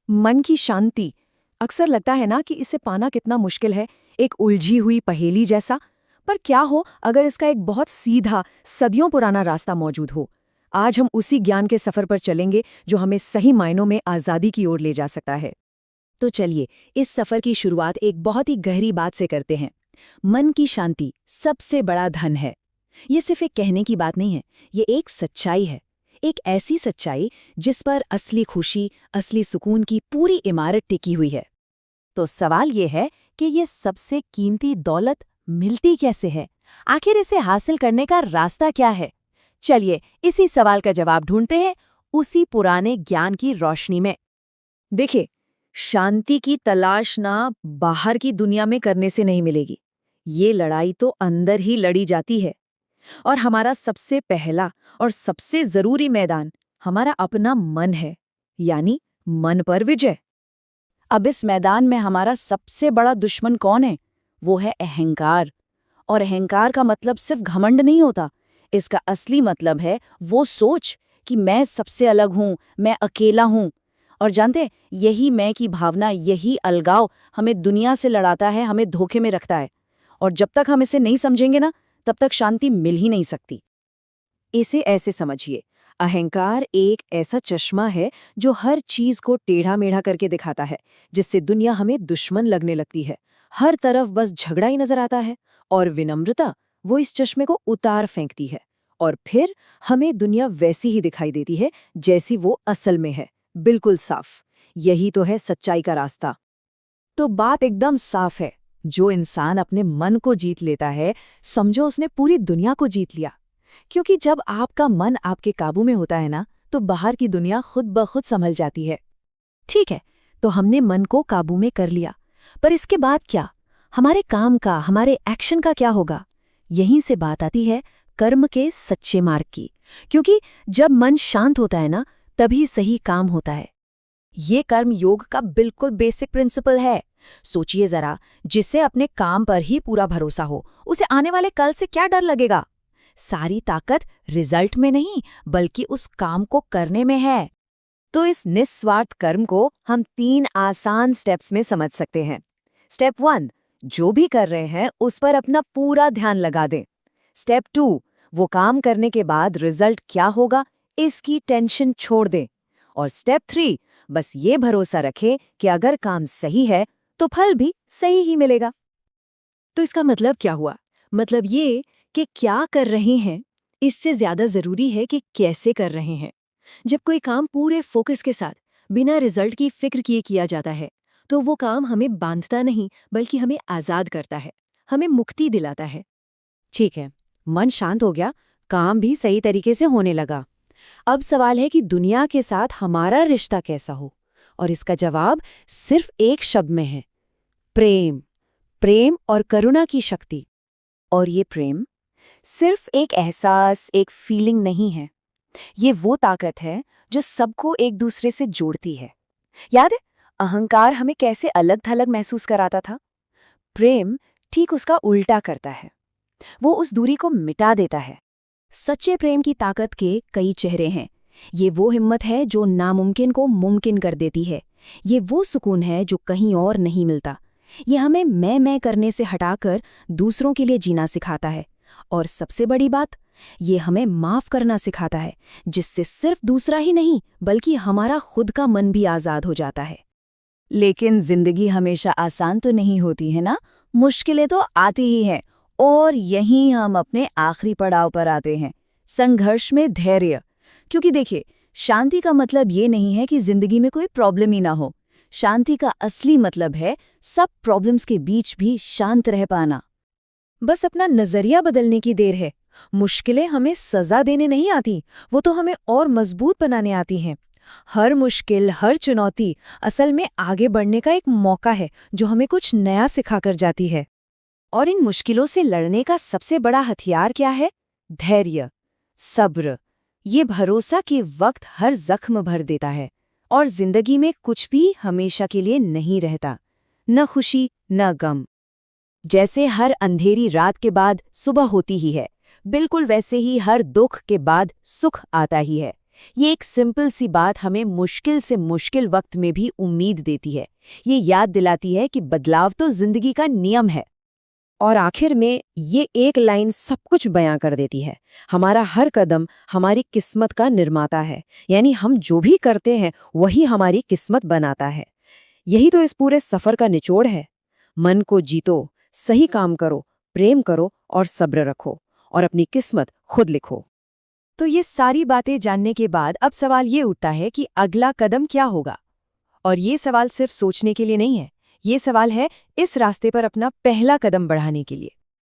मन की शांति। अक्सर लगता है ना कि इसे पाना कितना मुश्किल है, एक उलझी हुई पहेली जैसा। पर क्या हो अगर इसका एक बहुत सीधा, सदियों पुराना रास्ता मौजूद हो। आज हम उसी ज्ञान के सफर पर चलेंगे जो हमें सही मायनों में आज़ादी की ओर ले जा सकता है। तो चलिए, इस सफर की शुरुआत एक बहुत ही गहरी बात से करते हैं। मन की शांति सबसे बड़ा धन है। ये सिर्फ एक कहने की बात नहीं है, ये एक सच्चाई है। एक ऐसी सच्चाई जिस पर असली खुशी, असली सुकून की पूरी इमारत टिकी हुई है। तो सवाल ये है कि ये सबसे कीमती दौलत मिलती कैसे है? आखिर इसे हासिल करने का रास्ता क्या है? चलिए, इसी सवाल का जवाब ढूंढते हैं उसी पुराने ज्ञान की रोशनी में। देखिए, शांति की तलाश ना बाहर की दुनिया में करने से नहीं मिलेगी। ये लड़ाई तो अंदर ही लड़ी जाती है। और हमारा सबसे पहला और सबसे जरूरी मैदान हमारा अपना मन है, यानी मन पर विजय। अब इस मैदान में हमारा सबसे बड़ा दुश्मन कौन है? वो है अहंकार। और अहंकार का मतलब सिर्फ घमंड नहीं होता। इसका असली मतलब है वो सोच कि मैं सबसे अलग हूं, मैं अकेला हूं। और जानते हैं, यही मैं की भावना, यही अलगाव हमें दुनिया से लड़ाता है, हमें धोखे में रखता है। और जब तक हम इसे नहीं समझेंगे ना, तब तक शांति मिल ही नहीं सकती। इसे ऐसे समझिए, अहंकार एक ऐसा चश्मा है जो हर चीज को टेढ़ा मेढ़ा करके दिखाता है, जिससे दुनिया हमें दुश्मन लगने लगती है। हर तरफ बस झगड़ा ही नजर आता है। और विनम्रता, वो इस चश्मे को उतार फेंकती है। और फिर हमें दुनिया वैसी ही दिखाई देती है जैसी वो असल में है, बिल्कुल साफ। यही तो है सच्चाई का रास्ता। तो बात एकदम साफ है, जो इंसान अपने मन को जीत लेता है, समझो उसने पूरी दुनिया को जीत लिया। क्योंकि जब आपका मन आपके काबू में होता है ना, तो बाहर की दुनिया खुद ब खुद संभल जाती है। ठीक है, तो हमने मन को काबू में कर लिया, पर इसके बाद क्या? हमारे काम का, हमारे एक्शन का क्या होगा? यहीं से बात आती है कर्म के सच्चे मार्ग की। क्योंकि जब मन शांत होता है ना, तभी सही काम होता है। ये कर्म योग का बिल्कुल बेसिक प्रिंसिपल है। सोचिए जरा, जिसे अपने काम पर ही पूरा भरोसा हो, उसे आने वाले कल से क्या डर लगेगा? सारी ताकत रिजल्ट में नहीं, बल्कि उस काम को करने में है। तो इस निस्वार्थ कर्म को हम 3 आसान स्टेप्स में समझ सकते हैं। स्टेप 1, जो भी कर रहे हैं उस पर अपना पूरा ध्यान लगा दें। स्टेप 2, वो काम करने के बाद रिजल्ट क्या होगा, इसकी टेंशन छोड़ दें। और स्टेप 3, बस ये भरोसा रखें कि अगर काम सही है तो फल भी सही ही मिलेगा। तो इसका मतलब क्या हुआ? मतलब ये कि क्या कर रहे हैं, इससे ज्यादा जरूरी है कि कैसे कर रहे हैं। जब कोई काम पूरे फोकस के साथ, बिना रिजल्ट की फिक्र किए किया जाता है, तो वो काम हमें बांधता नहीं, बल्कि हमें आजाद करता है, हमें मुक्ति दिलाता है। ठीक है, मन शांत हो गया, काम भी सही तरीके से होने लगा। अब सवाल है कि दुनिया के साथ हमारा रिश्ता कैसा हो? और इसका जवाब सिर्फ एक शब्द में है, प्रेम। प्रेम और करुणा की शक्ति। और ये प्रेम सिर्फ एक एहसास, एक फीलिंग नहीं है। ये वो ताकत है जो सबको एक दूसरे से जोड़ती है। याद है, अहंकार हमें कैसे अलग थलग महसूस कराता था? प्रेम ठीक उसका उल्टा करता है। वो उस दूरी को मिटा देता है। सच्चे प्रेम की ताकत के कई चेहरे हैं। ये वो हिम्मत है जो नामुमकिन को मुमकिन कर देती है। ये वो सुकून है जो कहीं और नहीं मिलता। ये हमें मैं करने से हटाकर दूसरों के लिए जीना सिखाता है। और सबसे बड़ी बात, ये हमें माफ करना सिखाता है, जिससे सिर्फ दूसरा ही नहीं, बल्कि हमारा खुद का मन भी आज़ाद हो जाता है। लेकिन जिंदगी हमेशा आसान तो नहीं होती है ना, मुश्किलें तो आती ही हैं। और यहीं हम अपने आखिरी पड़ाव पर आते हैं, संघर्ष में धैर्य। क्योंकि देखिए, शांति का मतलब ये नहीं है कि जिंदगी में कोई प्रॉब्लम ही ना हो। शांति का असली मतलब है सब प्रॉब्लम्स के बीच भी शांत रह पाना। बस अपना नजरिया बदलने की देर है। मुश्किलें हमें सजा देने नहीं आती, वो तो हमें और मजबूत बनाने आती हैं। हर मुश्किल, हर चुनौती असल में आगे बढ़ने का एक मौका है, जो हमें कुछ नया सिखाकर जाती है। और इन मुश्किलों से लड़ने का सबसे बड़ा हथियार क्या है? धैर्य, सब्र। ये भरोसा कि वक्त हर जख्म भर देता है और जिंदगी में कुछ भी हमेशा के लिए नहीं रहता, न खुशी न गम। जैसे हर अंधेरी रात के बाद सुबह होती ही है, बिल्कुल वैसे ही हर दुख के बाद सुख आता ही है। ये एक सिंपल सी बात हमें मुश्किल से मुश्किल वक्त में भी उम्मीद देती है। ये याद दिलाती है कि बदलाव तो जिंदगी का नियम है। और आखिर में ये एक लाइन सब कुछ बयां कर देती है। हमारा हर कदम हमारी किस्मत का निर्माता है, यानी हम जो भी करते हैं वही हमारी किस्मत बनाता है। यही तो इस पूरे सफर का निचोड़ है। मन को जीतो, सही काम करो, प्रेम करो और सब्र रखो, और अपनी किस्मत खुद लिखो। तो ये सारी बातें जानने के बाद अब सवाल ये उठता है कि अगला कदम क्या होगा। और ये सवाल सिर्फ सोचने के लिए नहीं है, ये सवाल है इस रास्ते पर अपना पहला कदम बढ़ाने के लिए।